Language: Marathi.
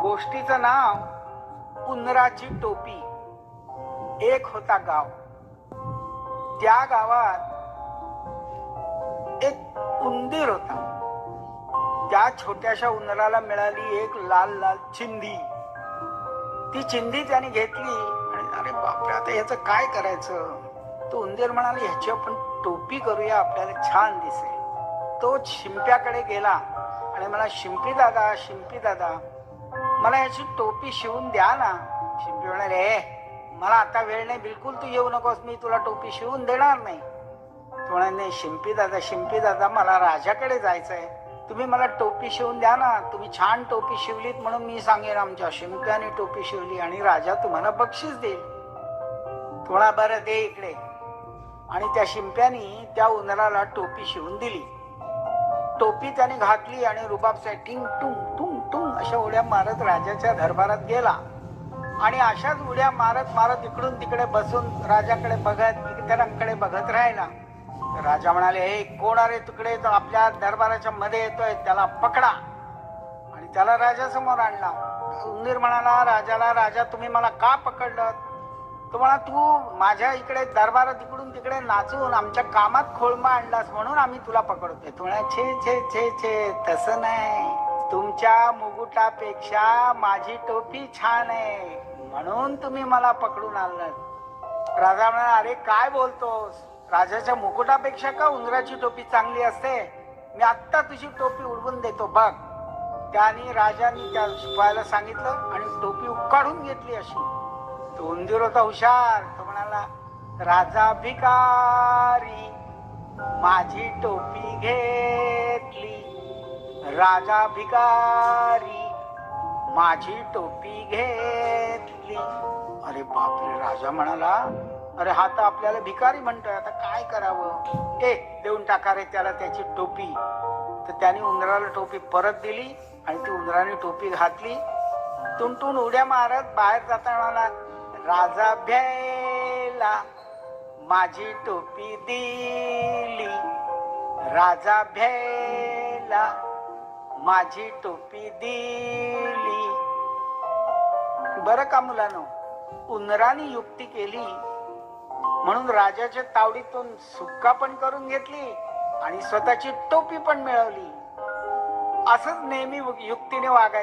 गोष्टीचं नाव उंदराची टोपी. एक होता गाव. त्या गावात एक उंदीर होता. त्या छोट्याशा उंदराला मिळाली एक लाल लाल चिंधी. ती चिंधी त्याने घेतली आणि अरे बापरे, आता याचं काय करायचं. तो उंदीर म्हणाला, ह्याची आपण टोपी करूया, आपल्याला छान दिसेल. तो शिंप्याकडे गेला आणि मला, शिंपी दादा मला याची टोपी शिवून द्या ना. शिंपी म्हणाले, मला आता वेळ नाही, बिलकुल तू येऊ नकोस, मी तुला टोपी शिवून देणार नाही. तो म्हणाले, शिंपी दादा मला राजाकडे जायचंय, तुम्ही मला टोपी शिवून द्या ना. तुम्ही छान टोपी शिवलीत म्हणून मी सांगेन आमच्या शिंप्याने टोपी शिवली आणि राजा तुम्हाला बक्षीस देईल. थोडा बरं दे इकडे. आणि त्या शिंप्यानी त्या उंदराला टोपी शिवून दिली. टोपी त्याने घातली आणि रुबाबच्या टिंग टुंग टुंग टुंग अशा उड्या मारत राजाच्या दरबारात गेला. आणि अशाच उड्या मारत मारत इकडून तिकडे बसून राजाकडे बघत, इतरांकडे बघत राहिला. राजा म्हणाले, हे कोण अरे तिकडे, तो आपल्या दरबाराच्या मध्ये येतोय, त्याला पकडा. आणि त्याला राजासमोर आणला. उंदीर म्हणाला राजाला, राजा तुम्ही मला का पकडलं. तो म्हणा, तू माझ्या इकडे दरबारात इकडून तिकडे नाचून आमच्या कामात खोळंबा आणलास म्हणून आम्ही तुला पकडतोय. तो म्हणा, छे तसं नाही, तुमच्या मुकुटापेक्षा माझी टोपी छान आहे म्हणून तुम्ही मला पकडून आणलात. राजा म्हणाला, अरे काय बोलतोस, राजाच्या मुकुटापेक्षा का उंदराची टोपी चांगली असते. मी आत्ता तुझी टोपी उडवून देतो बघ. त्याने राजाने त्या शिपायाला सांगितलं आणि टोपी काढून घेतली अशी. तो उंदीर होता हुशार. तो म्हणाला, राजा भिकारी माझी टोपी घेतली, राजा भिकारी माझी टोपी घेतली. अरे बापरे, राजा म्हणाला, अरे हा तर आपल्याला भिकारी म्हणतोय, आता काय करावं. देऊन टाका रे त्याला त्याची टोपी. तर त्याने उंदराला टोपी परत दिली आणि ती उंदराने टोपी घातली. तुंटून उड्या मारत बाहेर जाताना, राजा भ्यायला माझी टोपी दिली, राजा भ्यायला माझी टोपी दिली. बरं का मुलांनो, उंदराने युक्ती केली म्हणून राजाच्या तावडीतून सुटका पण करून घेतली आणि स्वतःची टोपी पण मिळवली. असंच नेहमी युक्तीने वागायचं.